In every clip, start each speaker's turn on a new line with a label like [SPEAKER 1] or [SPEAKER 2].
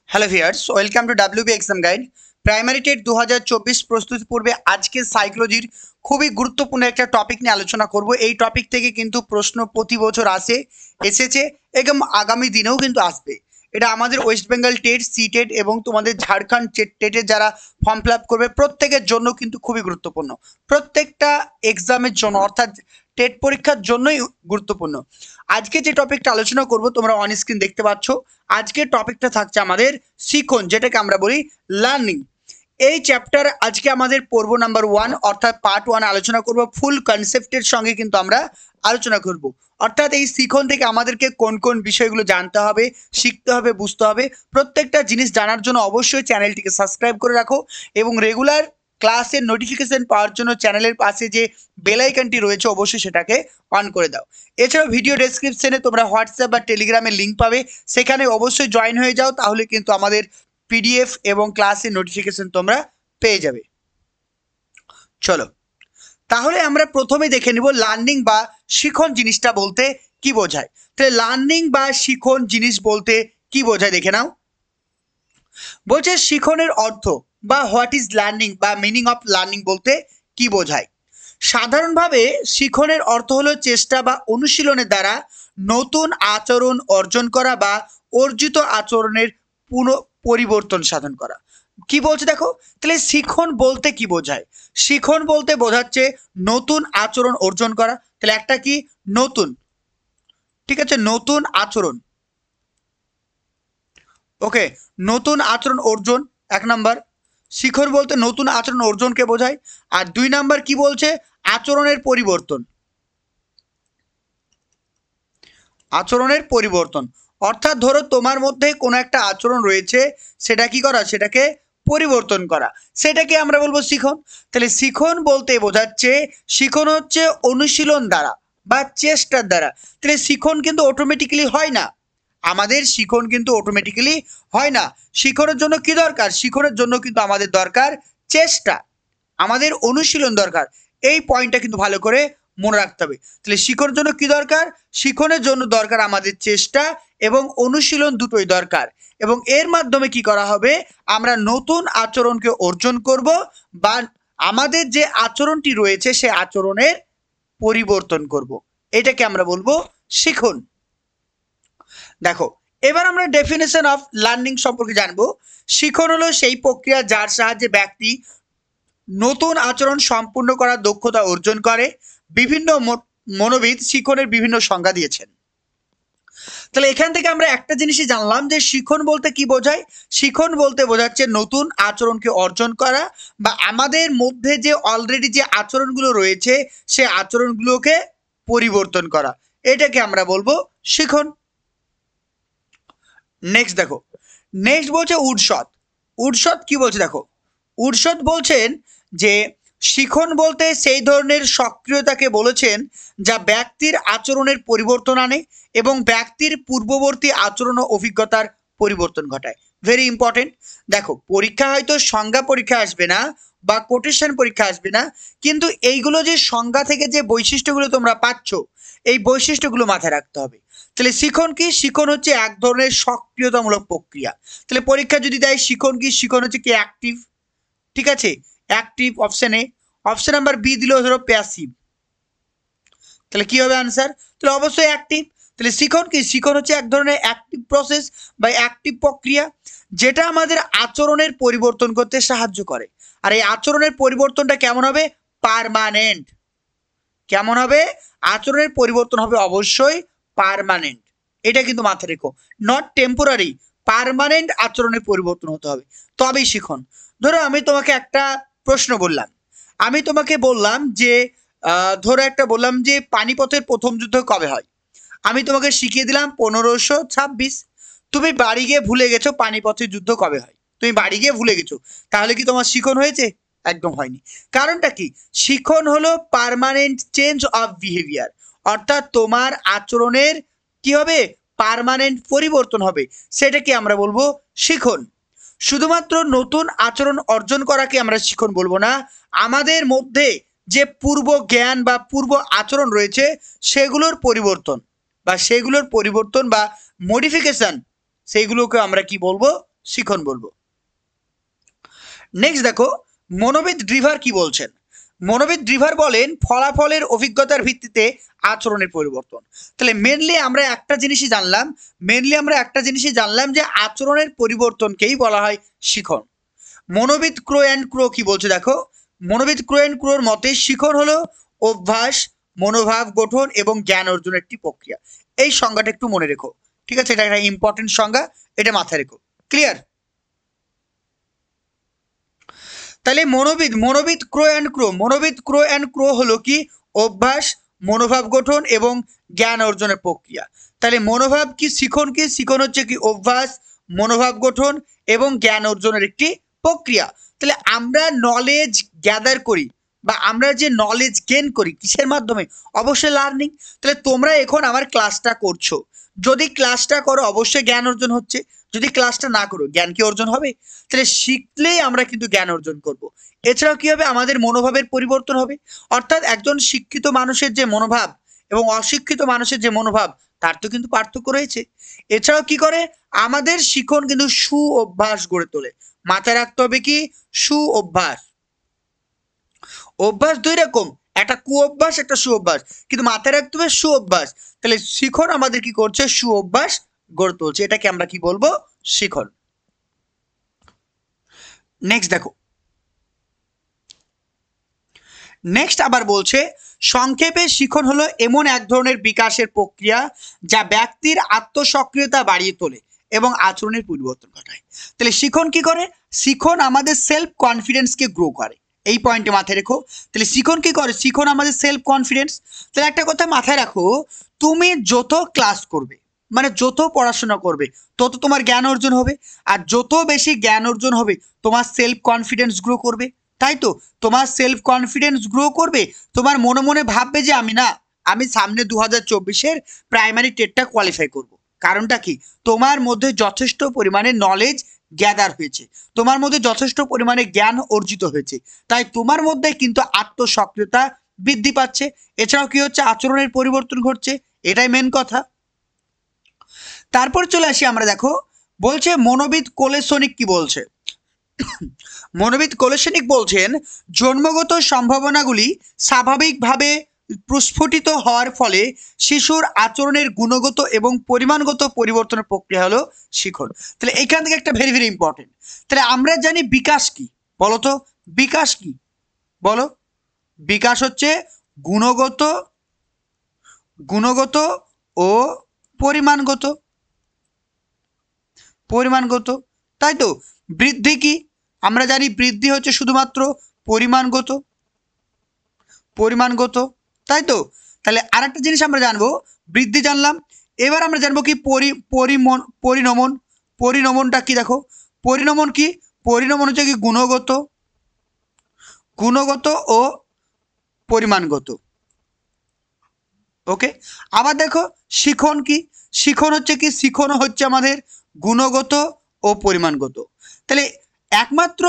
[SPEAKER 1] Hello viewers, welcome to WB exam guide. Primary TET 2024 প্রস্তুতি পূর্বে আজকে সাইকোলজির খুবই গুরুত্বপূর্ণ একটা টপিক নিয়ে আলোচনা করব। এই টপিক থেকে কিন্তু প্রশ্ন প্রতি বছর এসেছে এবং আগামী দিনেও কিন্তু আসবে। এটা আমাদের West Bengal TET, C TET এবং তোমাদের ঝাড়খণ্ড টেটের যারা ফর্ম ফিল আপ করবে প্রত্যেকের জন্য কিন্তু খুবই গুরুত্বপূর্ণ। প্রত্যেকটা এক্সামের জন্য অর্থাৎ টেট পরীক্ষার জন্যই গুরুত্বপূর্ণ। আজকে যে টপিকটা আলোচনা করব তোমরা অন স্ক্রিন দেখতে পাচ্ছ। আজকের টপিকটা থাকছে আমাদের শিখন, যেটাকে আমরা বলি লার্নিং। এই চ্যাপ্টার আজকে আমাদের পর্ব নাম্বার 1 অর্থাৎ পার্ট 1 আলোচনা করব। ফুল কনসেপ্টের সঙ্গে কিন্তু আমরা আলোচনা করব, অর্থাৎ এই শিখন থেকে আমাদেরকে কোন কোন বিষয়গুলো জানতে হবে, শিখতে হবে, বুঝতে হবে। প্রত্যেকটা জিনিস জানার জন্য অবশ্যই চ্যানেলটিকে সাবস্ক্রাইব করে রাখো এবং রেগুলার ক্লাসের নোটিফিকেশন পাওয়ার জন্য চ্যানেলের পাশে যে বেল আইকনটি রয়েছে অবশ্যই সেটাকে অন করে দাও। এছাড়াও ভিডিও ডেসক্রিপশনে তোমরা হোয়াটসঅ্যাপ বা টেলিগ্রামের লিঙ্ক পাবে, সেখানে অবশ্যই জয়েন হয়ে যাও, তাহলে কিন্তু আমাদের পিডিএফ এবং ক্লাসের নোটিফিকেশন তোমরা পেয়ে যাবে। চলো তাহলে আমরা প্রথমে দেখে নিব লার্নিং বা শিখন জিনিসটা বলতে কি বোঝায়। তাহলে লার্নিং বা শিখন জিনিস বলতে কি বোঝায় দেখে নাও। বলছে শিখনের অর্থ বা হোয়াট ইজ লার্নিং বা মিনিং অফ লার্নিং বলতে কি বোঝায়। সাধারণভাবে শিখনের অর্থ হলো চেষ্টা বা অনুশীলনের দ্বারা নতুন আচরণ অর্জন করা বা অর্জিত আচরণের পরিবর্তন সাধন করা। কি বলছে দেখো, তাহলে শিখন বলতে কি বোঝায়। শিখন বলতে বোঝাচ্ছে নতুন আচরণ অর্জন করা। তাহলে একটা কি নতুন, ঠিক আছে, নতুন আচরণ। ওকে, নতুন আচরণ অর্জন এক নাম্বার। শিখন বলতে নতুন আচরণ অর্জনকে বোঝায়। আর 2 নাম্বার কি বলছে, আচরণের পরিবর্তন। আচরণের পরিবর্তন অর্থাৎ ধরো তোমার মধ্যে কোনো একটা আচরণ রয়েছে, সেটা কি করা, সেটাকে পরিবর্তন করা, সেটাকে আমরা বলবো শিখন। তাহলে শিখন বলতে বোঝাচ্ছে শিখন হচ্ছে অনুশীলন দ্বারা বা চেষ্টার দ্বারা। তাহলে শিখন কিন্তু অটোমেটিক্যালি হয় না, আমাদের শিখন কিন্তু অটোমেটিক্যালি হয় না। শিখনের জন্য কি দরকার, শিখনের জন্য কিন্তু আমাদের দরকার চেষ্টা, আমাদের অনুশীলন দরকার। এই পয়েন্টটা কিন্তু ভালো করে মনে রাখতে হবে। তাহলে শিখনের জন্য কি দরকার, শিখনের জন্য দরকার আমাদের চেষ্টা এবং অনুশীলন, দুটোই দরকার। এবং এর মাধ্যমে কি করা হবে, আমরা নতুন আচরণকে অর্জন করব বা আমাদের যে আচরণটি রয়েছে সে আচরণের পরিবর্তন করব। এটাকে আমরা বলবো শিখন। দেখো এবার আমরা ডেফিনেশন অফ লার্নিং সম্পর্কে জানবো। শিখন হলো সেই প্রক্রিয়া যার সাহায্যে ব্যক্তি নতুন আচরণ সম্পূর্ণ করার দক্ষতা অর্জন করে। বিভিন্ন মনোবিদ শিখনের বিভিন্ন সংজ্ঞা দিয়েছেন। তাহলে এখান থেকে আমরা একটা জিনিসই জানলাম যে শিখন বলতে কি বোঝায়। শিখন বলতে বোঝাচ্ছে নতুন আচরণকে অর্জন করা বা আমাদের মধ্যে যে অলরেডি যে আচরণগুলো রয়েছে সে আচরণগুলোকে পরিবর্তন করা, এটাকে আমরা বলবো শিখন। নেক্সট দেখো, নেক্সট বলছে উৎসত। উৎসত কি বলছে দেখো, উৎসত বলছেন যে শিখন বলতে সেই ধরনের সক্রিয়তাকে বলেছেন যা ব্যক্তির আচরণের পরিবর্তন আনে এবং ব্যক্তির পূর্ববর্তী আচরণ ও অভিজ্ঞতার পরিবর্তন ঘটায়। Very important. দেখো পরীক্ষা হয়তো সংজ্ঞা পরীক্ষা আসবে না বা কোটেশন পরীক্ষা আসবে না, কিন্তু এইগুলো যে সংজ্ঞা থেকে যে বৈশিষ্ট্যগুলো তোমরা পাচ্ছ এই বৈশিষ্ট্যগুলো মাথায় রাখতে হবে। তাহলে শিখন কি, শিখন হচ্ছে এক ধরনের সক্রিয়তামূলক প্রক্রিয়া। তাহলে পরীক্ষা যদি দেয় শিখন কি, শিখন হচ্ছে কি অ্যাক্টিভ, ঠিক আছে, active option A. Option number B দিল ধরো প্যাসিভ, তাহলে কি হবে আনসার, তাহলে অবশ্যই অ্যাক্টিভ। তাহলে শিখন কি, শিখন হচ্ছে এক ধরনের অ্যাক্টিভ প্রসেস বা অ্যাক্টিভ প্রক্রিয়া যেটা আমাদের আচরণের পরিবর্তন করতে সাহায্য করে। আর এই আচরণের পরিবর্তনটা কেমন হবে, পার্মানেন্ট। কেমন হবে, আচরণের পরিবর্তন হবে অবশ্যই পার্মানেন্ট। এটা কিন্তু মাথায় রেখো, নট টেম্পোরারি, পার্মানেন্ট আচরণের পরিবর্তন হতে হবে তবেই শিখন। ধরো আমি তোমাকে একটা প্রশ্ন বললাম, আমি তোমাকে বললাম যে ধরো একটা বললাম যে পানিপথের প্রথম যুদ্ধ কবে হয়, আমি তোমাকে শিখিয়ে দিলাম 1526। তুমি বাড়ি গিয়ে ভুলে গেছো পানিপথের যুদ্ধ কবে হয়, তুমি বাড়ি গিয়ে ভুলে গেছো, তাহলে কি তোমার শিখন হয়েছে, একদম হয়নি। কারণটা কি, শিখন হলো পার্মানেন্ট চেঞ্জ অফ বিহেভিয়ার, অর্থাৎ তোমার আচরণের কি হবে, পার্মানেন্ট পরিবর্তন হবে, সেটাকে আমরা বলবো শিখন। শুধুমাত্র নতুন আচরণ অর্জন করাকে আমরা শিখন বলবো না, আমাদের মধ্যে যে পূর্ব জ্ঞান বা পূর্ব আচরণ রয়েছে সেগুলোর পরিবর্তন বা মডিফিকেশন, সেইগুলোকে আমরা কি বলবো, শিখন বলবো। নেক্সট দেখো মনোবিদ ড্রিভার কি বলছেন। মনোবিদ ড্রিভার বলেন ফলাফলের অভিজ্ঞতার ভিত্তিতে আচরণের পরিবর্তন। তাহলে মেনলি আমরা একটা জিনিসই জানলাম যে আচরণের পরিবর্তনকেই বলা হয় শিখন। মনোবিদ ক্রো অ্যান্ড ক্রো কি বলছে দেখো। মনোবিদ ক্রো অ্যান্ড ক্রোর মতে শিখন হলো অভ্যাস, মনোভাব গঠন এবং জ্ঞান অর্জনের একটি প্রক্রিয়া। এই সংজ্ঞাটা একটু মনে রেখো, ঠিক আছে? এটা একটা ইম্পর্টেন্ট সংজ্ঞা, এটা মাথায় রেখো। ক্লিয়ার? তাহলে মনোবিদ ক্রো অ্যান্ড ক্রো হলো কি অভ্যাস, মনোভাব গঠন এবং জ্ঞান অর্জনের প্রক্রিয়া। তাহলে মনোভাব কি শিখন হচ্ছে কি অভ্যাস, মনোভাব গঠন এবং জ্ঞান অর্জনের একটি প্রক্রিয়া। তাহলে আমরা নলেজ গ্যাদার করি বা আমরা যে নলেজ গেইন করি কিসের মাধ্যমে? অবশ্যই লার্নিং। তাহলে তোমরা এখন আমার ক্লাসটা করছো, যদি ক্লাসটা করো অবশ্যই জ্ঞান অর্জন হচ্ছে, যদি ক্লাসটা না করো জ্ঞান কি অর্জন হবে? তাহলে শিখলেই আমরা কিন্তু জ্ঞান অর্জন করব। এছাড়াও কি হবে? আমাদের মনোভাবের পরিবর্তন হবে। অর্থাৎ একজন শিক্ষিত মানুষের যে মনোভাব এবং অশিক্ষিত মানুষের যে মনোভাব তার তো কিন্তু পার্থক্য রয়েছে। এছাড়াও কি করে? আমাদের শিখন কিন্তু সু অভ্যাস গড়ে তোলে। মাথায় রাখতে হবে কি সু অভ্যাস। অভ্যাস দুই রকম, একটা কু অভ্যাস একটা সু অভ্যাস, কিন্তু মাথায় রাখতে হবে সু অভ্যাস। তাহলে শিখন আমাদের কি করছে? সু অভ্যাস গড়ে তুলছে, এটাকে আমরা কি বলবো? শিখন। নেক্সট দেখো, নেক্সট আবার বলছে সংক্ষেপে শিখন হলো এমন এক ধরনের বিকাশের প্রক্রিয়া যা ব্যক্তির আত্মসক্রিয়তা বাড়িয়ে তোলে এবং আচরণের পরিবর্তন ঘটায়। তাহলে শিখন কি করে? শিখন আমাদের সেলফ কনফিডেন্সকে গ্রো করে। এই পয়েন্টে মাথায় রেখো। তাহলে শিখন কি করে? শিখন আমাদের সেলফ কনফিডেন্স। তাহলে একটা কথা মাথায় রাখো, তুমি যত ক্লাস করবে মানে যত পড়াশোনা করবে তত তোমার জ্ঞান অর্জন হবে, আর যত বেশি জ্ঞান অর্জন হবে তোমার সেলফ কনফিডেন্স গ্রো করবে। তাই তো? তোমার সেলফ কনফিডেন্স গ্রো করবে, তোমার মনে মনে ভাববে যে আমি সামনে 2024-এর প্রাইমারি টেটটা কোয়ালিফাই করব। কারণটা কি? তোমার মধ্যে যথেষ্ট পরিমাণে নলেজ গ্যাদার হয়েছে, তোমার মধ্যে যথেষ্ট পরিমাণে জ্ঞান অর্জিত হয়েছে, তাই তোমার মধ্যে কিন্তু আত্মসক্রিয়তা বৃদ্ধি পাচ্ছে। এছাড়াও কি হচ্ছে? আচরণের পরিবর্তন ঘটছে, এটাই মেন কথা। তারপর চলে আসি আমরা, দেখো বলছে মনোবিদ কোলেসনিক কি বলছে। মনোবিদ কোলেসনিক বলছেন জন্মগত সম্ভাবনাগুলি স্বাভাবিকভাবে প্রস্ফুটিত হওয়ার ফলে শিশুর আচরণের গুণগত এবং পরিমাণগত পরিবর্তনের প্রক্রিয়া হলো শিখন। তাহলে এখান থেকে একটা ভেরি ভেরি ইম্পর্টেন্ট। তাহলে আমরা জানি বিকাশ কি, বলো তো বিকাশ কি? বলো। বিকাশ হচ্ছে গুণগত ও পরিমাণগত, তাই তো? বৃদ্ধি কি? আমরা জানি বৃদ্ধি হচ্ছে শুধুমাত্র পরিমাণগত, তাই তো? তাহলে আরেকটা জিনিস আমরা জানবো, বৃদ্ধি জানলাম, এবার আমরা জানবো কি পরিণমন। পরিণমনটা কি? দেখো পরিণমন কি? পরিণমন হচ্ছে কি গুণগত ও পরিমাণগত। ওকে। আবার দেখো শিখন কি? শিখন হচ্ছে কি? শিখন হচ্ছে আমাদের গুণগত ও পরিমাণগত। তাহলে একমাত্র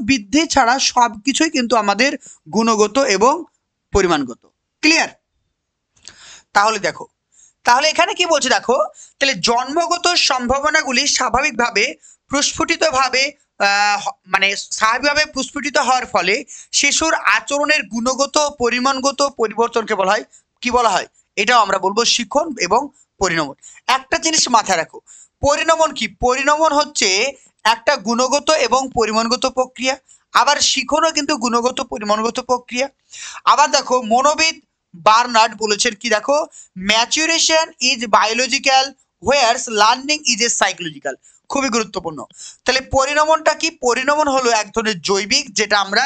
[SPEAKER 1] বৃদ্ধি ছাড়া সব কিছুই কিন্তু আমাদের গুণগত এবং পরিমাণগত। ক্লিয়ার? তাহলে এখানে কি বলছে দেখো, তাহলে জন্মগত সম্ভাবনাগুলি স্বাভাবিকভাবে প্রস্ফুটিত হওয়ার ফলে শিশুর আচরণের গুণগত পরিমাণগত পরিবর্তনকে বলা হয় কি বলা হয়? এটাও আমরা বলবো শিখন এবং পরিণমন। একটা জিনিস মাথায় রাখো, পরিণমন কি? পরিণমন হচ্ছে একটা গুণগত এবং পরিমাণগত প্রক্রিয়া, আবার শিখনও কিন্তু গুণগত পরিমাণগত প্রক্রিয়া। আবার দেখো মনোবিদ বার্নার্ড বলেছেন কি? দেখো maturation is biological where's learning is a psychological. খুবই গুরুত্বপূর্ণ। তাহলে পরিণমনটা কি? পরিণমন হলো এক ধরনের জৈবিক, যেটা আমরা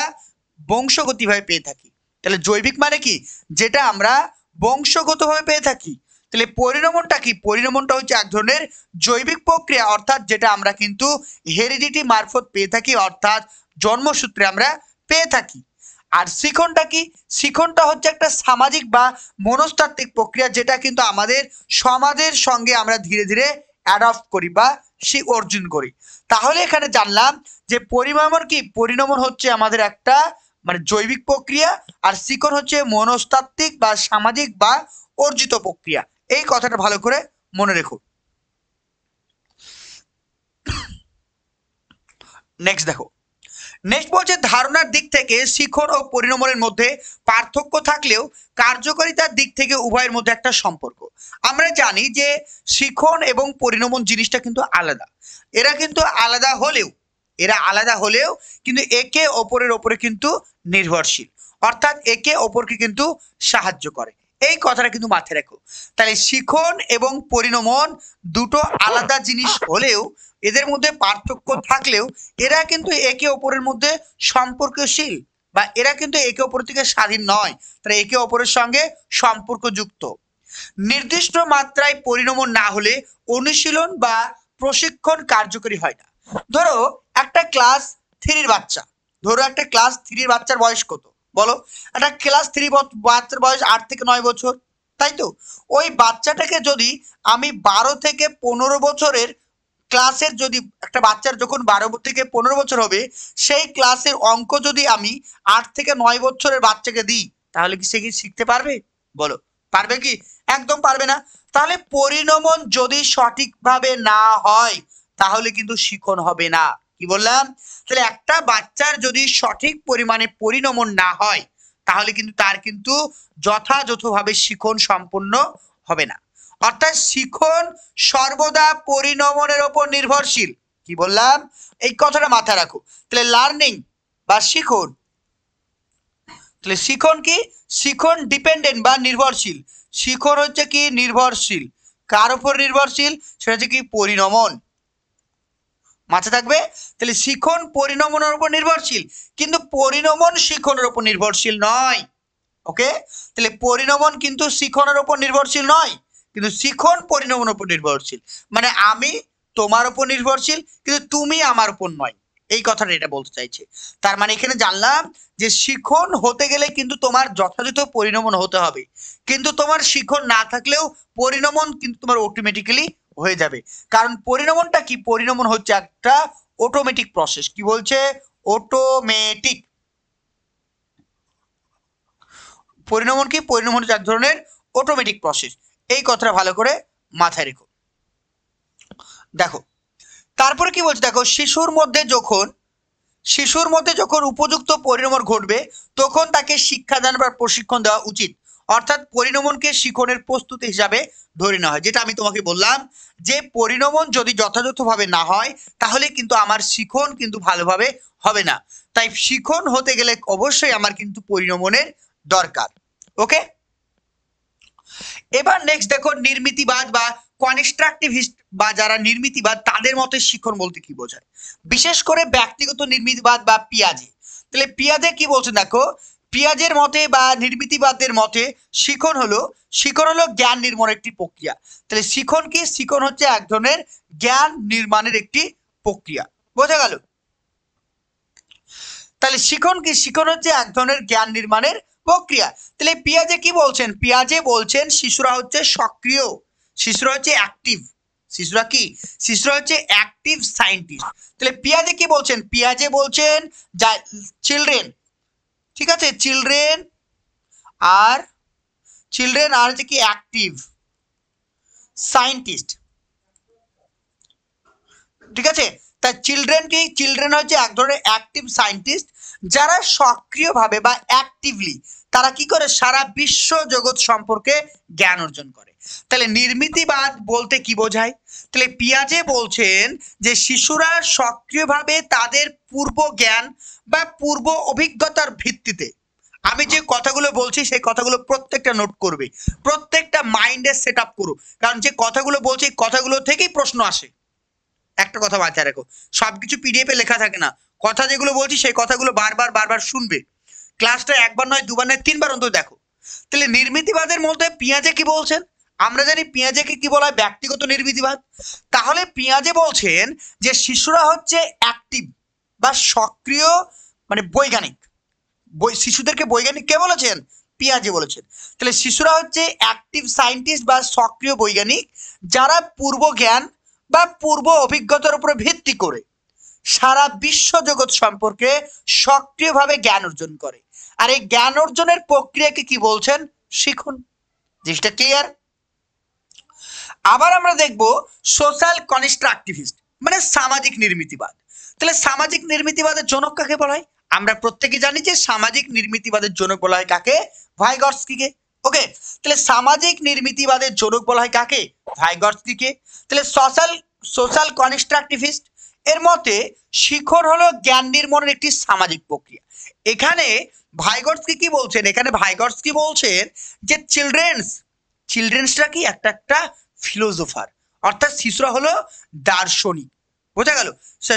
[SPEAKER 1] বংশগতভাবে পেয়ে থাকি। তাহলে জৈবিক মানে কি? যেটা আমরা বংশগতভাবে পেয়ে থাকি। তাহলে পরিণমনটা কি? পরিণমনটা হচ্ছে এক ধরনের জৈবিক প্রক্রিয়া, অর্থাৎ যেটা আমরা কিন্তু হেরিডিটি মারফত পেয়ে থাকি, অর্থাৎ জন্মসূত্রে আমরা পেয়ে থাকি। আর শিখনটা কি? শিখনটা হচ্ছে একটা সামাজিক বা মনস্তাত্ত্বিক প্রক্রিয়া, যেটা কিন্তু আমাদের সমাজের সঙ্গে আমরা ধীরে ধীরে অ্যাডপ্ট করি বা অর্জন করি। তাহলে এখানে জানলাম যে পরিণমন কি? পরিণমন হচ্ছে আমাদের একটা মানে জৈবিক প্রক্রিয়া, আর শিখন হচ্ছে মনস্তাত্ত্বিক বা সামাজিক বা অর্জিত প্রক্রিয়া। এই কথাটা ভালো করে মনে রেখো। নেক্সট দেখো, নেক্সট বলছে ধারণার দিক থেকে শিখন ও পরিণমনের মধ্যে পার্থক্য থাকলেও কার্যকারিতার দিক থেকে উভয়ের মধ্যে একটা সম্পর্ক। আমরা জানি যে শিখন এবং পরিণমন জিনিসটা কিন্তু আলাদা। এরা কিন্তু আলাদা হলেও কিন্তু একে অপরের ওপরে কিন্তু নির্ভরশীল, অর্থাৎ একে অপরকে কিন্তু সাহায্য করে। এই কথাটা কিন্তু মাথায় রাখো। তাহলে শিখন এবং পরিণমন দুটো আলাদা জিনিস হলেও এদের মধ্যে পার্থক্য থাকলেও এরা কিন্তু একে অপরের মধ্যে সম্পর্কশীল, বা এরা কিন্তু একে অপর থেকে স্বাধীন নয়, তারা একে অপরের সঙ্গে সম্পর্কযুক্ত। নির্দিষ্ট মাত্রায় পরিণমন না হলে অনুশীলন বা প্রশিক্ষণ কার্যকরী হয় না। ধরো একটা ক্লাস 3 বাচ্চা, বাচ্চার বয়স কত বলো? একটা ক্লাস 3 বাচ্চার বয়স 8 থেকে 9 বছর, তাই তো? ওই বাচ্চাটাকে যদি আমি 12 থেকে 15 বছরের ক্লাসের, যদি একটা বাচ্চার যখন 12 থেকে 15 বছর হবে সেই ক্লাসের অঙ্ক যদি আমি 8 থেকে 9 বছরের বাচ্চাকে দিই, তাহলে কি সে কি শিখতে পারবে? বলো, পারবে কি? একদম পারবে না। তাহলে পরিণমন যদি সঠিকভাবে না হয় তাহলে কিন্তু শিখন হবে না। কি বললাম? তাহলে একটা বাচ্চার যদি সঠিক পরিমাণে পরিণমন না হয় তাহলে কিন্তু তার কিন্তু যথাযথভাবে শিখন সম্পন্ন হবে না। অর্থাৎ শিখন সর্বদা পরিণমনের ওপর নির্ভরশীল। কি বললাম? এই কথাটা মাথায় রাখো। তাহলে লার্নিং বা শিখন, তাহলে শিখন কি? শিখন ডিপেন্ডেন্ট বা নির্ভরশীল। শিখন হচ্ছে কি? নির্ভরশীল। কার উপর নির্ভরশীল? সেটা হচ্ছে কি? পরিণমন। মাথায় থাকবে। তাহলে শিখন পরিণমনের উপর নির্ভরশীল, কিন্তু পরিণমন শিখনের উপর নির্ভরশীল নয়। ওকে? তাহলে পরিণমন কিন্তু শিখনের উপর নির্ভরশীল নয়, কিন্তু শিখন পরিণমনের উপর নির্ভরশীল। মানে আমি তোমার উপর নির্ভরশীল কিন্তু তুমি আমার উপর নয়, এই কথাটা এটা বলতে চাইছে। তার মানে এখানে জানলাম যে শিখন হতে গেলে কিন্তু তোমার যথাযথ পরিণমন হতে হবে, কিন্তু তোমার শিখন না থাকলেও পরিণমন কিন্তু তোমার অটোমেটিক্যালি হয়ে যাবে। কারণ পরিণমনটা কি? পরিণমন হচ্ছে একটা অটোমেটিক প্রসেস। কি বলছে? অটোমেটিক। পরিণমন কি? পরিণমন হচ্ছে এক ধরনের অটোমেটিক প্রসেস। এই কথাটা ভালো করে মাথায় রেখো। দেখো তারপরে কি বলছে, দেখো শিশুর মধ্যে যখন উপযুক্ত পরিণমন ঘটবে তখন তাকে শিক্ষাদান বা প্রশিক্ষণ দেওয়া উচিত। অর্থাৎ পরিণমনকে শিখনের প্রস্তুতি হিসাবে ধরে নেওয়া হয়। যেটা আমি তোমাকে বললাম যে পরিণমন যদি যথাযথভাবে না হয় তাহলে কিন্তু আমার শিখন কিন্তু ভালোভাবে হবে না। তাই শিখন হতে গেলে অবশ্যই আমার কিন্তু পরিণমনের দরকার। ওকে? এবার নেক্সট দেখো নির্মিতিবাদ বা কনস্ট্রাকটিভিস্ট বা যারা নির্মিতিবাদ তাদের মতে শিখন বলতে কি বোঝায়, বিশেষ করে ব্যক্তিগত নির্মিতিবাদ বা পিয়াজে। তাহলে পিয়াজে কি বলছে দেখো, পিয়াজের মতে বা নির্মিতিবাদের মতে শিখন হলো জ্ঞান নির্মাণের একটি প্রক্রিয়া। তাহলে শিখন কি? শিখন হচ্ছে এক ধরনের জ্ঞান নির্মাণের একটি প্রক্রিয়া। বোঝা গেল? তাহলে শিখন কি? শিখন হচ্ছে এক ধরনের জ্ঞান নির্মাণের প্রক্রিয়া। তাহলে পিয়াজে কি বলছেন? পিয়াজে বলছেন শিশুরা হচ্ছে সক্রিয়, শিশুরা হচ্ছে অ্যাক্টিভ। শিশুরা কি? শিশুরা হচ্ছে অ্যাক্টিভ সায়েন্টিস্ট। তাহলে পিয়াজে কি বলছেন? পিয়াজে বলছেন যা চিলড্রেন, ঠিক আছে, চিলড্রেন আর হচ্ছে কি অ্যাক্টিভ সায়েন্টিস্ট, ঠিক আছে। তাই চিলড্রেন কি? চিলড্রেন হচ্ছে এক ধরনের অ্যাক্টিভ সায়েন্টিস্ট যারা সক্রিয়ভাবে বা অ্যাক্টিভলি তারা কি করে? সারা বিশ্ব জগৎ সম্পর্কে জ্ঞান অর্জন করে। তাহলে নির্মিতিবাদ বলতে কি বোঝায়? তাহলে পিয়াজে বলছেন যে শিশুরা সক্রিয়ভাবে তাদের পূর্ব জ্ঞান বা পূর্ব অভিজ্ঞতার ভিত্তিতে, আমি যে কথাগুলো বলছি সেই কথাগুলো প্রত্যেকটা নোট করবে, প্রত্যেকটা মাইন্ডে সেট আপ করো, কারণ যে কথাগুলো বলছি কথাগুলো থেকেই প্রশ্ন আসে। একটা কথা মাথায় রাখো, সবকিছু পিডিএফ এ লেখা থাকে না। কথা যেগুলো বলছি সেই কথাগুলো বারবার শুনবে। ক্লাসটা একবার নয়, দুবার নয়, তিনবার অন্তত দেখো। তাহলে নির্মিতিবাদের মধ্যে পিয়াজে কি বলছেন? আমরা জানি পিয়াজেকে কি বলা হয়? ব্যক্তিগত নির্মিতিবাদ। তাহলে পিয়াজে বলছেন যে শিশুরা হচ্ছে অ্যাক্টিভ বা সক্রিয়, মানে বৈজ্ঞানিক। শিশুদেরকে বৈজ্ঞানিক কে বলেছেন? পিয়াজে বলেছেন। তাহলে শিশুরা হচ্ছে অ্যাক্টিভ সায়েন্টিস্ট বা সক্রিয় বৈজ্ঞানিক যারা পূর্ব জ্ঞান বা পূর্ব অভিজ্ঞতার উপরে ভিত্তি করে সারা বিশ্ব জগৎ সম্পর্কে সক্রিয়ভাবে জ্ঞান অর্জন করে। আর এই জ্ঞান অর্জনের প্রক্রিয়াকে কি বলছেন? শিখন। জিনিসটা ক্লিয়ার? আবার আমরা দেখব সোশ্যাল কনস্ট্রাকটিভিস্ট, মানে সামাজিক নির্মিতিবাদ। তাহলে সামাজিক নির্মিতিবাদের জনক কাকে বলা হয়? আমরা প্রত্যেকে জানি যে সামাজিক নির্মিতিবাদের জনক বলা হয় কাকে? ভাইগটস্কিকে। ওকে, তাহলে সামাজিক নির্মিতিবাদের জনক বলা হয় কাকে? ভাইগটস্কিকে। তাহলে সোশ্যাল কনস্ট্রাকটিভিস্ট এর মতে শিখন হলো জ্ঞান নির্মাণের একটি সামাজিক প্রক্রিয়া। এখানে ভাইগটস্কি কি বলছেন? এখানে ভাইগটস্কি বলছেন যে চিলড্রেন্সরা কি একটা ফিলোসোফার, অর্থাৎ শিশুরা হলো দার্শনিক। বোঝা গেল?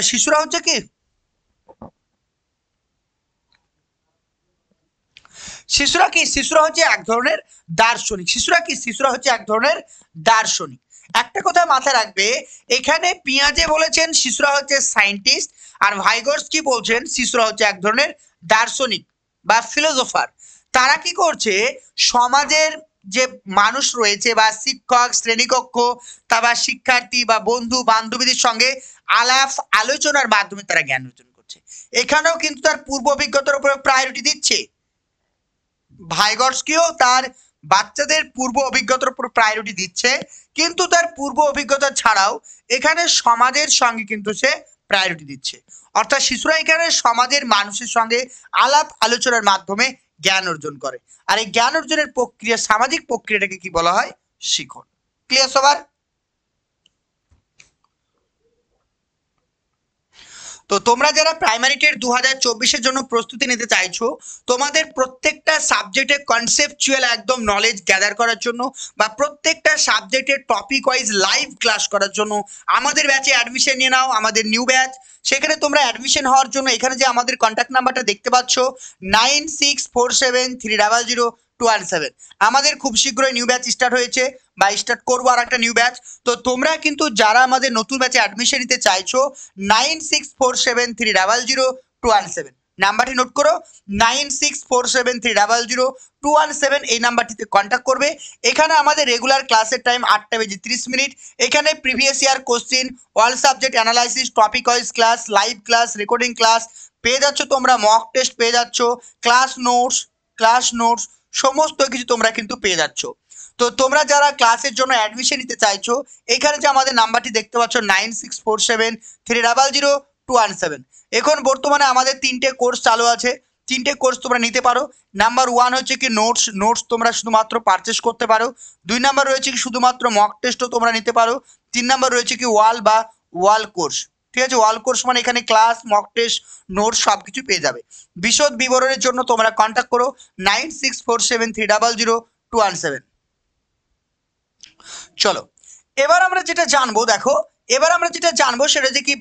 [SPEAKER 1] শিশুরা হচ্ছে কি? শিশুরা হচ্ছে এক ধরনের দার্শনিক। শিশুরা হচ্ছে এক ধরনের দার্শনিক। একটা কথা মাথায় রাখবে, এখানে পিয়াজে বলেছেন শিশুরা হচ্ছে সায়েন্টিস্ট, আর ভাইগটস্কি বলছেন শিশুরা হচ্ছে এক ধরনের দার্শনিক বা ফিলোসোফার। তারা কি করছে? সমাজের যে মানুষ রয়েছে বা শিক্ষক, শ্রেণীকক্ষ, তারপর শিক্ষার্থী বা বন্ধু বান্ধবীদের সঙ্গে আলাপ আলোচনার মাধ্যমে তারা জ্ঞান অর্জন করছে। এখানেও কিন্তু তার পূর্ব অভিজ্ঞতার উপরে প্রায়োরিটি দিচ্ছে। ভাইগটস্কিও তার বাচ্চাদের পূর্ব অভিজ্ঞতার উপর প্রায়োরিটি দিচ্ছে, কিন্তু তার পূর্ব অভিজ্ঞতা ছাড়াও এখানে সমাজের সঙ্গে কিন্তু সে প্রায়োরিটি দিচ্ছে। অর্থাৎ শিশুরা এখানে সমাজের মানুষের সঙ্গে আলাপ আলোচনার মাধ্যমে জ্ঞান অর্জন করে, আর এই জ্ঞান অর্জনের প্রক্রিয়া, সামাজিক প্রক্রিয়াটাকে কি বলা হয়? শিখন। ক্লিয়ার সবার? তো তোমরা যারা প্রাইমারি টেট 2024-এর জন্য প্রস্তুতি নিতে চাইছো, তোমাদের প্রত্যেকটা সাবজেক্টে কনসেপচুয়াল একদম নলেজ গ্যাদার করার জন্য বা প্রত্যেকটা সাবজেক্টের টপিক ওয়াইজ লাইভ ক্লাস করার জন্য আমাদের ব্যাচে অ্যাডমিশন নিয়ে নাও, আমাদের নিউ ব্যাচ। সেখানে তোমরা অ্যাডমিশন হওয়ার জন্য এখানে যে আমাদের কন্ট্যাক্ট নাম্বারটা দেখতে পাচ্ছ 9647300217, আমাদের খুব শীঘ্রই নিউ ব্যাচ স্টার্ট হয়েছে বা স্টার্ট করবো আর একটা নিউ ব্যাচ। তো তোমরা কিন্তু যারা আমাদের নতুন ব্যাচে অ্যাডমিশন নিতে চাইছো 9647300217 নাম্বারটি নোট করো, 9647300217 এই নাম্বারটিতে কন্ট্যাক্ট করবে। এখানে আমাদের রেগুলার ক্লাসের টাইম 8:30 এখানে previous year question, all subject analysis, topic wise class, live class, recording class পেয়ে যাচ্ছ তোমরা, মক টেস্ট পেয়ে যাচ্ছ, ক্লাস নোটস সমস্ত কিছু তোমরা কিন্তু পেয়ে যাচ্ছ। তো তোমরা যারা ক্লাসের জন্য অ্যাডমিশন নিতে চাইছো, এখানে যে আমাদের নাম্বারটি দেখতে পাচ্ছ 9647300217, এখন বর্তমানে আমাদের 3টে কোর্স চালু আছে। 3টে কোর্স তোমরা নিতে পারো। নাম্বার 1 হচ্ছে কি নোটস তোমরা শুধুমাত্র পারচেস করতে পারো। 2 নাম্বার রয়েছে কি শুধুমাত্র মক টেস্টও তোমরা নিতে পারো। 3 নাম্বার রয়েছে কি ওয়াল কোর্স। ঠিক আছে, ওয়াল কোর্স মানে এখানে ক্লাস, মক টেস্ট, নোটস সব কিছু পেয়ে যাবে। বিশদ বিবরণের জন্য তোমরা কন্ট্যাক্ট করো 9647300217। চলো এবার আমরা যেটা জানবো সেটা যে কি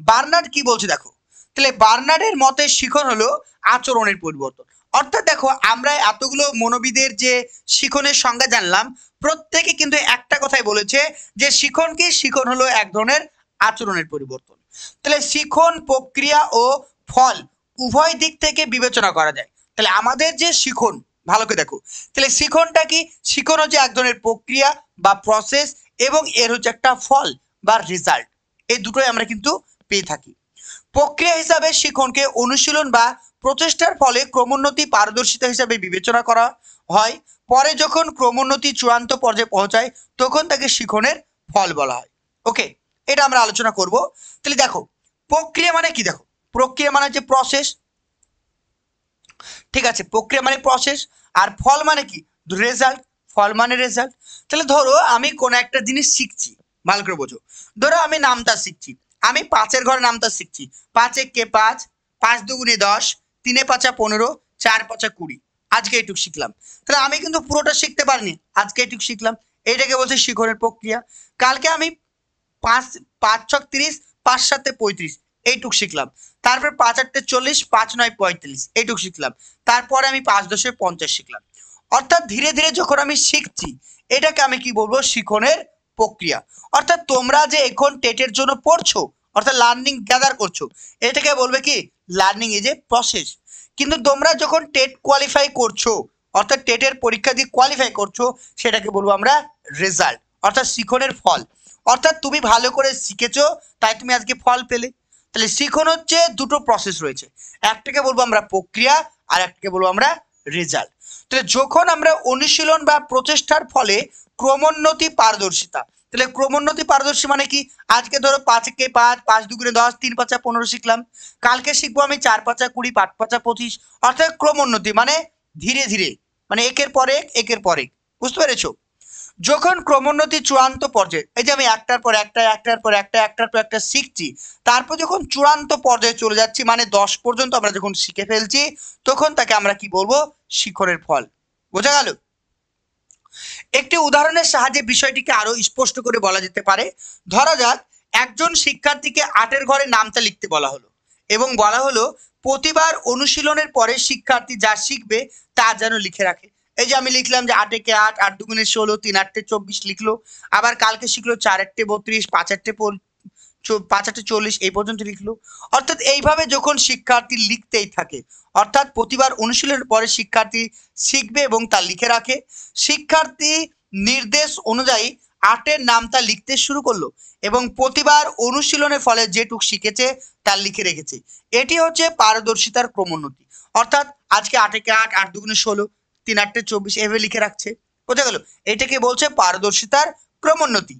[SPEAKER 1] বার্নার্ড কি বলছে দেখো। তাহলে বার্নার্ডের মতে শিখন হলো আচরণের পরিবর্তন। অর্থাৎ দেখো, আমরা এতগুলো মনোবিদের যে শিখনের সংজ্ঞা জানলাম, প্রত্যেকে কিন্তু একটা কথাই বলেছে যে শিখন হলো এক ধরনের আচরণের পরিবর্তন। তাহলে শিখন প্রক্রিয়া ও ফল উভয় দিক থেকে বিবেচনা করা যায়। তাহলে আমাদের যে শিখন, ভালো করে দেখো, তাহলে শিখনটা কি? শিখন হচ্ছে এক ধরনের প্রক্রিয়া বা প্রসেস, এবং এর হচ্ছে একটা ফল বা রেজাল্ট, এই দুটোই আমরা কিন্তু পেয়ে থাকি। প্রক্রিয়া হিসাবে শিখনকে অনুশীলন বা প্রচেষ্টার ফলে ক্রমোন্নতি পারদর্শিতা হিসাবে বিবেচনা করা হয়। পরে যখন ক্রমোন্নতি চূড়ান্ত পর্যায়ে পৌঁছায় তখন তাকে শিখনের ফল বলা হয়। ওকে, এটা আমরা আলোচনা করব। তাহলে দেখো, প্রক্রিয়া মানে কি? দেখো, প্রক্রিয়া মানে হচ্ছে প্রসেস। ঠিক আছে, প্রক্রিয়া মানে প্রসেস, আর ফল মানে কি? রেজাল্ট। ফল মানে রেজাল্ট। তাহলে ধরো আমি কোনো একটা জিনিস শিখছি, ভালো করে বোঝো। ধরো আমি নামতা শিখছি, আমি 5-এর ঘরে নামতা শিখছি। 5 একে 5, 5 দুগুণে 10, 3 5 15, 4 5 20, আজকে এইটুক শিখলাম। তাহলে আমি কিন্তু পুরোটা শিখতে পারিনি, আজকে এইটুক শিখলাম। এইটাকে বলছে শিখনের প্রক্রিয়া। কালকে আমি 5 6 30, 5 7 35 এইটুক শিখলাম। তারপর 5 8 40, 5 9 35 এইটুক শিখলাম। তারপরে আমি 5 10 50 শিখলাম। অর্থাৎ ধীরে ধীরে যখন আমি শিখছি, এটাকে আমি কি বলবো? শিখনের প্রক্রিয়া। অর্থাৎ তোমরা যে এখন টেটের জন্য পড়ছো, অর্থাৎ লার্নিং গ্যাদার করছো, এটাকে বলবে কি? Learning is a process. কিন্তু তোমরা যখন টেট কোয়ালিফাই করছো, অর্থাৎ টেটের পরীক্ষা দিয়ে কোয়ালিফাই করছো, সেটাকে বলবো আমরা রেজাল্ট, অর্থাৎ শিখনের ফল। অর্থাৎ তুমি ভালো করে শিখেছো, তাই তুমি আজকে ফল পেলে। তাহলে শিখন হচ্ছে দুটো প্রসেস রয়েছে, একটাকে বলবো আমরা প্রক্রিয়া, আর একটাকে বলবো আমরা রেজাল্ট। তাহলে যখন আমরা অনুশীলন বা প্রচেষ্টার ফলে ক্রমোন্নতি পারদর্শিতা, তাহলে ক্রমোন্নতি পারদর্শী মানে কি? আজকে ধরো 5 কে 5, 5 দুগুণে 10, 3 5 15 শিখলাম। কালকে শিখবো আমি 4 5 20, 5 5 25। অর্থাৎ ক্রমোন্নতি মানে ধীরে ধীরে, মানে একের পর এক একের পর এক। বুঝতে পেরেছো? যখন ক্রমোন্নতি চূড়ান্ত পর্যায়ে, এই যে আমি একটার পর একটা একটার পর একটা একটার পর একটা শিখছি, তারপর যখন চূড়ান্ত পর্যায়ে চলে যাচ্ছি মানে 10 পর্যন্ত আমরা যখন শিখে ফেলছি, তখন তাকে আমরা কি বলবো? শিখরের ফল। বোঝা গেল? একটি উদাহরণের সাহায্যে বিষয়টিকে আরো স্পষ্ট করে বলা যেতে পারে। ধরা যাক একজন শিক্ষার্থীকে 8-এর ঘরে নামতা লিখতে বলা হলো এবং বলা হলো প্রতিবার অনুশীলনের পরে শিক্ষার্থী যা শিখবে তা যেন লিখে রাখে। এই যে আমি লিখলাম যে 8 একে 8, 8 দুগুণে 16, 3 8 24 লিখলো। আবার কালকে শিখলো 4 8 32, 5 8 5 8 40 এই পর্যন্ত লিখলো। অর্থাৎ এইভাবে যখন শিক্ষার্থী লিখতেই থাকে, অর্থাৎ প্রতিবার অনুশীলনের পরে শিক্ষার্থী শিখবে এবং তা লিখে রাখে। শিক্ষার্থী নির্দেশ অনুযায়ী 8-এর নামটা লিখতে শুরু করলো এবং প্রতিবার অনুশীলনের ফলে যেটুক শিখেছে তা লিখে রেখেছে। এটি হচ্ছে পারদর্শিতার ক্রমোন্নতি। অর্থাৎ আজকে 8 একে 8, 8 দুগুণে 16, 3 8 24 এভাবে লিখে রাখছে। বোঝা গেল? এটাকে বলছে পারদর্শিতার ক্রমোন্নতি।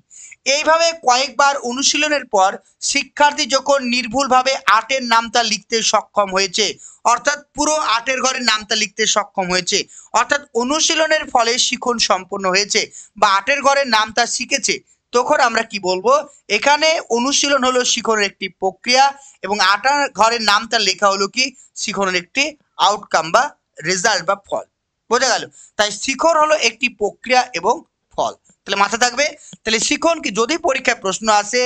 [SPEAKER 1] এইভাবে কয়েকবার অনুশীলনের পর শিক্ষার্থী যখন নির্ভুলভাবে 8-এর নামটা লিখতে সক্ষম হয়েছে, অর্থাৎ পুরো 8-এর ঘরের নামটা লিখতে সক্ষম হয়েছে, অর্থাৎ অনুশীলনের ফলে শিখন সম্পন্ন হয়েছে বা 8-এর ঘরের নামটা শিখেছে, তখন আমরা কি বলবো? এখানে অনুশীলন হলো শিখনের একটি প্রক্রিয়া এবং 8-এর ঘরের নামটা লেখা হলো কি? শিখনের একটি আউটকাম বা রেজাল্ট বা ফল। বোঝা গেল? তাই শিখন হলো একটি প্রক্রিয়া এবং ফল। তাহলে মাথা থাকবে। তাহলে শিখন কি? যদি পরীক্ষায় প্রশ্ন আসে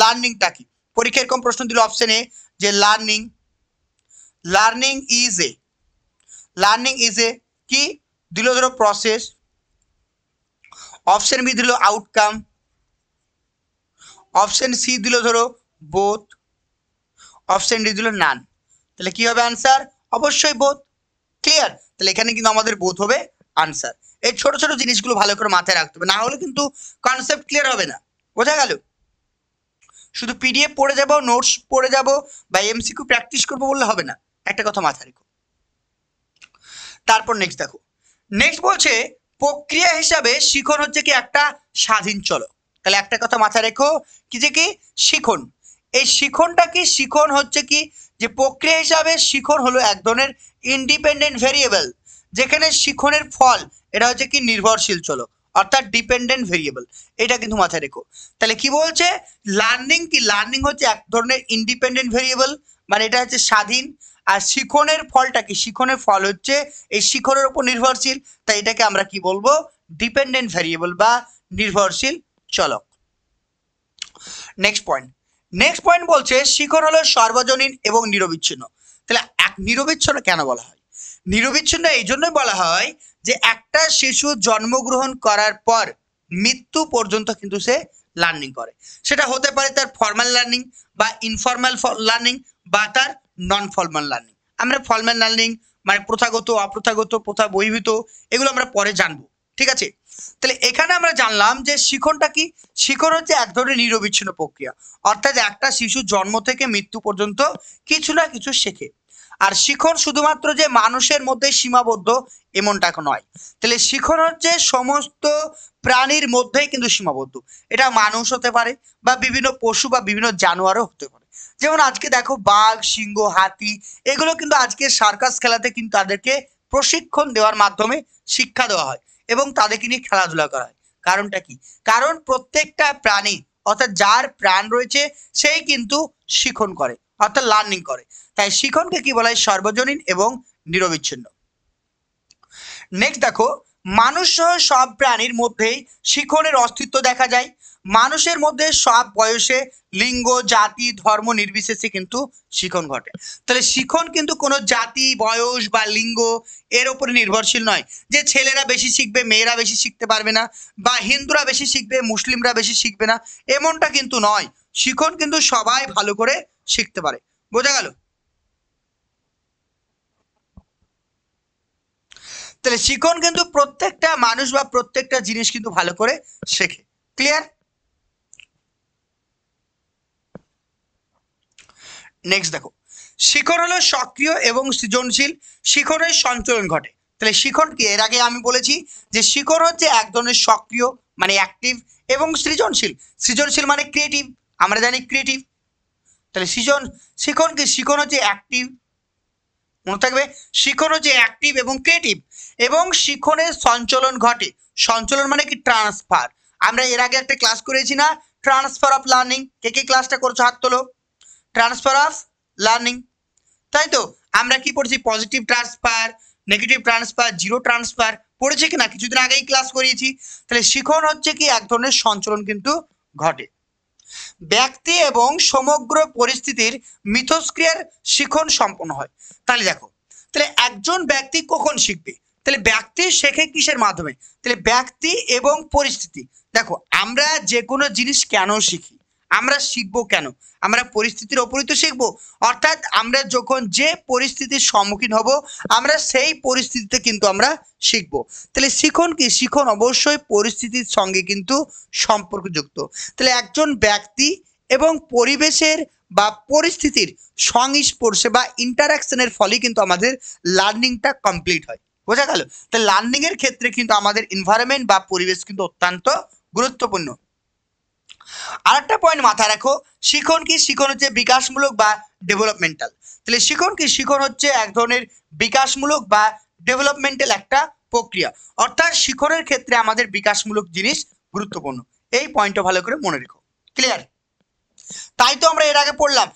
[SPEAKER 1] লার্নিংটা কি, পরীক্ষায় এরকম প্রশ্ন দিল অপশনে যে লার্নিং ইজ এ কি দিল? ধরো প্রসেস। অপশন বি দিল আউটকাম। অপশন সি দিল ধরো বোথ। অপশন ডি দিল নান। তাহলে কি হবে আনসার? অবশ্যই বোথ। ক্লিয়ার? তাহলে এখানে কিন্তু আমাদের বোথ হবে আনসার। এই ছোট ছোট জিনিসগুলো ভালো করে মাথায় রাখতে হবে, না হলে কিন্তু কনসেপ্ট ক্লিয়ার হবে না। বোঝা গেল? শুধু পিডিএফ পড়ে যাব, নোটস পড়ে যাব বা এমসিকিউ প্র্যাকটিস করবো বললে হবে না। একটা কথা মাথায় রেখো। তারপর নেক্সট দেখো, নেক্সট বলছে প্রক্রিয়া হিসাবে শিখন হচ্ছে কি? একটা স্বাধীন চলক। তাহলে একটা কথা মাথায় রেখো কি যে কি শিখন, এই শিখনটা কি? শিখন হচ্ছে কি যে প্রক্রিয়া হিসাবে শিখন হলো এক ধরনের ইন্ডিপেন্ডেন্ট ভেরিয়েবল, যেখানে শিখনের ফল এটা হচ্ছে কি নির্ভরশীল চলক, অর্থাৎ ডিপেন্ডেন্ট ভেরিয়েবল। এটা কিন্তু মাথায় রেখো। তাহলে কি বলছে? লার্নিং কি? লার্নিং হচ্ছে এক ধরনের ইন্ডিপেন্ডেন্ট ভেরিয়েবল, মানে এটা হচ্ছে স্বাধীন। আর শিখনের ফলটা কি? শিখনের ফল হচ্ছে এই শিখনের উপর নির্ভরশীল, তাই এটাকে আমরা কি বলবো? ডিপেন্ডেন্ট ভেরিয়েবল বা নির্ভরশীল চলক। নেক্সট পয়েন্ট বলছে শিখন হলো সর্বজনীন এবং নিরবিচ্ছিন্ন। তাহলে নিরবিচ্ছিন্ন কেন বলা হয়? নিরবিচ্ছিন্ন এই জন্যই বলা হয় যে একটা শিশু জন্মগ্রহণ করার পর মৃত্যু পর্যন্ত কিন্তু সে লার্নিং করে। সেটা হতে পারে তার ফর্মাল লার্নিং বা ইনফর্মাল লার্নিং বা তার নন ফর্মাল লার্নিং। আমরা ফর্মাল লার্নিং মানে প্রথাগত, অপ্রথাগত, প্রথা বহির্ভূত, এগুলো আমরা পরে জানবো। ঠিক আছে? তাহলে এখানে আমরা জানলাম যে শিখনটা কি? শিখন হচ্ছে এক ধরনের নিরবিচ্ছিন্ন প্রক্রিয়া, অর্থাৎ একটা শিশু জন্ম থেকে মৃত্যু পর্যন্ত কিছু না কিছু শেখে। আর শিখন শুধুমাত্র যে মানুষের মধ্যে সীমাবদ্ধ এমনটা নয়। তাহলে শিখন হচ্ছে সমস্ত প্রাণীর মধ্যেই কিন্তু সীমাবদ্ধ। এটা মানুষ হতে পারে বা বিভিন্ন পশু বা বিভিন্ন জানোয়ারও হতে পারে। যেমন আজকে দেখো বাঘ, সিংহ, হাতি, এগুলো কিন্তু আজকে সার্কাস খেলাতে কিন্তু তাদেরকে প্রশিক্ষণ দেওয়ার মাধ্যমে শিক্ষা দেওয়া হয় এবং তাদেরকে নিয়ে খেলাধুলা করা হয়। কারণটা কি? কারণ প্রত্যেকটা প্রাণী, অর্থাৎ যার প্রাণ রয়েছে সেই কিন্তু শিখন করে, অর্থাৎ লার্নিং করে। তাই শিখনকে কি বলা হয়? সর্বজনীন এবং নিরবিচ্ছিন্ন। নেক্সট দেখো, মানুষ সহ সব প্রাণীর মধ্যেই শিখনের অস্তিত্ব দেখা যায়। মানুষের মধ্যে সব বয়সে, লিঙ্গ, জাতি, ধর্ম নির্বিশেষে কিন্তু শিখন ঘটে। তাহলে শিখন কিন্তু কোনো জাতি, বয়স বা লিঙ্গ এর উপরে নির্ভরশীল নয়, যে ছেলেরা বেশি শিখবে মেয়েরা বেশি শিখতে পারবে না, বা হিন্দুরা বেশি শিখবে মুসলিমরা বেশি শিখবে না, এমনটা কিন্তু নয়। শিখন কিন্তু সবাই ভালো করে শিখতে পারে। বোঝা গেল? তাহলে শিখন কিন্তু প্রত্যেকটা মানুষ বা প্রত্যেকটা জিনিস কিন্তু ভালো করে শেখে। ক্লিয়ার? নেক্সট দেখো, শিখন হলো সক্রিয় এবং সৃজনশীল। শিখনের সঞ্চালন ঘটে। তাহলে শিখন কি? এর আগে আমি বলেছি যে শিখন হচ্ছে এক ধরনের সক্রিয় মানে অ্যাক্টিভ, এবং সৃজনশীল, সৃজনশীল মানে ক্রিয়েটিভ, আমরা জানি ক্রিয়েটিভ। তাহলে শিখন কি, শিখন হচ্ছে অ্যাক্টিভ, মনে থাকবে, শিখন হচ্ছে অ্যাক্টিভ এবং ক্রিয়েটিভ, এবং শিখনের সঞ্চালন ঘটে। সঞ্চালন মানে কি, ট্রান্সফার। আমরা এর আগে একটা ক্লাস করেছি না, ট্রান্সফার অফ লার্নিং, কে ক্লাসটা করছো হাত তোলো। ট্রান্সফার অফ লার্নিং, তাই তো? আমরা কি পড়ছি, positive transfer, negative transfer, zero transfer পড়েছি কিনা, কিছুদিন আগেই ক্লাস করিয়েছি। তাহলে শিখন হচ্ছে কি, এক ধরনের সঞ্চালন কিন্তু ঘটে। ব্যক্তি এবং সমগ্র পরিস্থিতির মিথস্ক্রিয়ার শিখন সম্পন্ন হয়। তাহলে দেখো, তাহলে একজন ব্যক্তি কখন শিখবে, তাহলে ব্যক্তি শেখে কিসের মাধ্যমে, তাহলে ব্যক্তি এবং পরিস্থিতি। দেখো, আমরা যে কোনো জিনিস কেন শিখি, আমরা শিখবো কেন, আমরা পরিস্থিতির ওপরই তো শিখবো। অর্থাৎ আমরা যখন যে পরিস্থিতির সম্মুখীন হব, আমরা সেই পরিস্থিতিতে কিন্তু আমরা শিখবো। তাহলে শিখন কি, শিখন অবশ্যই পরিস্থিতির সঙ্গে কিন্তু সম্পর্কযুক্ত। তাহলে একজন ব্যক্তি এবং পরিবেশের বা পরিস্থিতির সংস্পর্শে বা ইন্টারাকশনের ফলে কিন্তু আমাদের লার্নিংটা কমপ্লিট হয়। বোঝা গেল? তাহলে লার্নিং এর ক্ষেত্রে কিন্তু আমাদের এনভায়রনমেন্ট বা পরিবেশ কিন্তু অত্যন্ত গুরুত্বপূর্ণ। আরেকটা পয়েন্ট মাথায় রাখো, শিখন কি, শিখন হচ্ছে বিকাশমূলক বা ডেভেলপমেন্টাল। তাহলে শিখন কি, শিখন হচ্ছে এক ধরনের বিকাশমূলক বা ডেভেলপমেন্টাল একটা প্রক্রিয়া। অর্থাৎ শিখনের ক্ষেত্রে আমাদের বিকাশমূলক জিনিস গুরুত্বপূর্ণ। এই পয়েন্টটা ভালো করে মনে রেখো। ক্লিয়ার? তাই তো আমরা এর আগে পড়লাম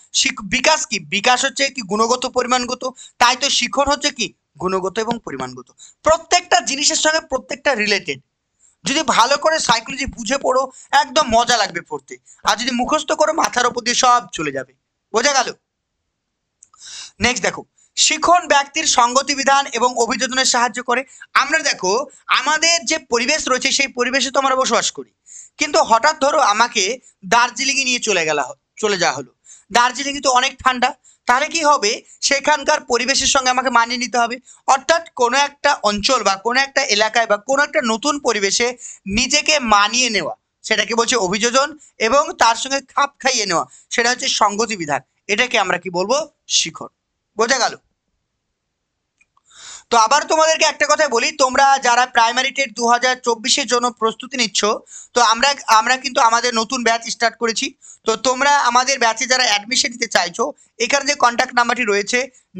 [SPEAKER 1] বিকাশ কি, বিকাশ হচ্ছে কি গুণগত পরিমাণগত, তাই তো শিখন হচ্ছে কি গুণগত এবং পরিমাণগত। প্রত্যেকটা জিনিসের সঙ্গে প্রত্যেকটা রিলেটেড। যদি ভালো করে সাইকোলজি বুঝে পড়ো, একদম মজা লাগবে পড়তে, আর যদি মুখস্থ করো মাথার উপর দিয়ে সব চলে যাবে। বোঝা গেল? নেক্সট দেখো, শিখন ব্যক্তির সঙ্গতি বিধান এবং অভিযোজনের সাহায্য করে। আমরা দেখো, আমাদের যে পরিবেশ রয়েছে সেই পরিবেশে তো আমরা বসবাস করি, কিন্তু হঠাৎ ধরো আমাকে দার্জিলিংয়ে নিয়ে চলে যাওয়া হলো। দার্জিলিং তো অনেক ঠান্ডা, তাহলে কি হবে, সেখানকার পরিবেশের সঙ্গে আমাকে মানিয়ে নিতে হবে। অর্থাৎ কোনো একটা অঞ্চল বা কোনো একটা এলাকায় বা কোনো একটা নতুন পরিবেশে নিজেকে মানিয়ে নেওয়া, সেটাকে বলছে অভিযোজন, এবং তার সঙ্গে খাপ খাইয়ে নেওয়া, সেটা হচ্ছে সঙ্গতি বিধান। এটাকে আমরা কি বলবো, শিখন। বোঝা গেল? তো আবার তোমাদেরকে একটা কথা বলি, তোমরা যারা প্রাইমারি টেট 2024-এর জন্য প্রস্তুতি নিচ্ছ, তো আমরা কিন্তু আমাদের নতুন ব্যাচ স্টার্ট করেছি। তো তোমরা আমাদের ব্যাচে যারা অ্যাডমিশন নিতে চাইছো, এখানে যে কন্ট্যাক্ট নাম্বারটি রয়েছে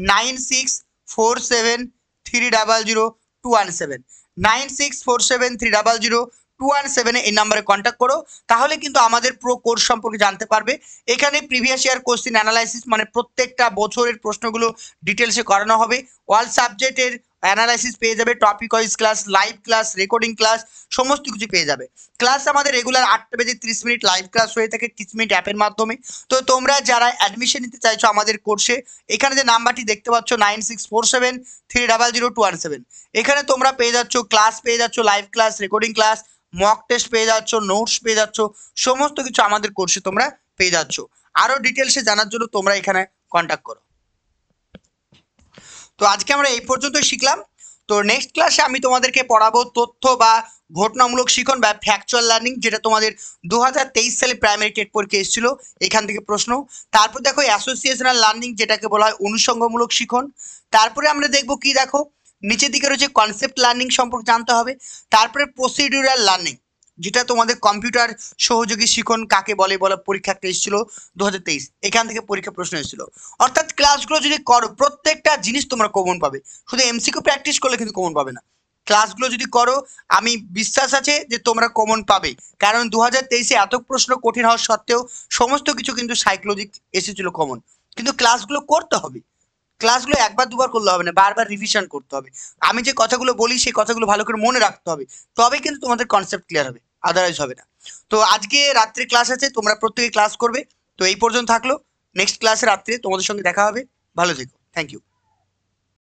[SPEAKER 1] 9647300217, 9647300217, এই নাম্বারে কন্ট্যাক্ট করো। তাহলে কিন্তু আমাদের পুরো কোর্স সম্পর্কে জানতে পারবে। এখানে প্রিভিয়াস ইয়ার কোশ্চেন অ্যানালাইসিস, মানে প্রত্যেকটা বছরের প্রশ্নগুলো ডিটেলসে করানো হবে। অল সাবজেক্টের অ্যানালাইসিস পেয়ে যাবে, topic wise class, live class, recording class, সমস্ত কিছু পেয়ে যাবে। ক্লাস আমাদের রেগুলার 8টা বেজে 30 মিনিট লাইভ ক্লাস হয়ে থাকে 30 মিনিট অ্যাপের মাধ্যমে। তো তোমরা যারা অ্যাডমিশন নিতে চাইছো আমাদের কোর্সে, এখানে যে নাম্বারটি দেখতে পাচ্ছ 9647300217, এখানে তোমরা পেয়ে যাচ্ছ ক্লাস, পেয়ে যাচ্ছ live class, recording class, mock test পেয়ে যাচ্ছ, নোটস পেয়ে যাচ্ছ, সমস্ত কিছু আমাদের কোর্সে তোমরা পেয়ে যাচ্ছ। আরও ডিটেলসে জানার জন্য তোমরা এখানে কন্ট্যাক্ট করো। তো আজকে আমরা এই পর্যন্তই শিখলাম। তো নেক্সট ক্লাসে আমি তোমাদেরকে পড়াবো তথ্য বা ঘটনামূলক শিখন বা ফ্যাকচুয়াল লার্নিং, যেটা তোমাদের 2023 সালে প্রাইমারি টেট পরীক্ষা এসেছিল, এখান থেকে প্রশ্ন। তারপর দেখো অ্যাসোসিয়েশনাল লার্নিং, যেটাকে বলা হয় অনুষঙ্গমূলক শিখন। তারপরে আমরা দেখবো কি, দেখো নিচের দিকে রয়েছে কনসেপ্ট লার্নিং সম্পর্কে জানতে হবে। তারপরে প্রসিডিউরাল লার্নিং, যেটা তোমাদের কম্পিউটার সহযোগী শিখন কাকে বলে বলা পরীক্ষা একটা এসেছিল 2023, এখান থেকে পরীক্ষা প্রশ্ন এসেছিল। অর্থাৎ ক্লাসগুলো যদি করো, প্রত্যেকটা জিনিস তোমরা কমন পাবে, শুধু এমসিকিউ প্র্যাকটিস করলে কিন্তু কমন পাবে না। ক্লাসগুলো যদি করো, আমি বিশ্বাস আছে যে তোমরা কমন পাবে, কারণ 2023-এ এত প্রশ্ন কঠিন হওয়া সত্ত্বেও সমস্ত কিছু কিন্তু সাইকোলজি এসেছিল কমন। কিন্তু ক্লাসগুলো করতে হবে, ক্লাসগুলো একবার দুবার করলে হবে না, বারবার রিভিশন করতে হবে। আমি যে কথাগুলো বলি সেই কথাগুলো ভালো করে মনে রাখতে হবে, তবে কিন্তু তোমাদের কনসেপ্ট ক্লিয়ার হবে, আদারওয়াইজ হবে না। তো আজকে রাত্রে ক্লাস আছে, তোমরা প্রত্যেকে ক্লাস করবে। তো এই পর্যন্ত থাকলো, নেক্সট ক্লাসে রাত্রে তোমাদের সঙ্গে দেখা হবে। ভালো থেকো, থ্যাংক ইউ।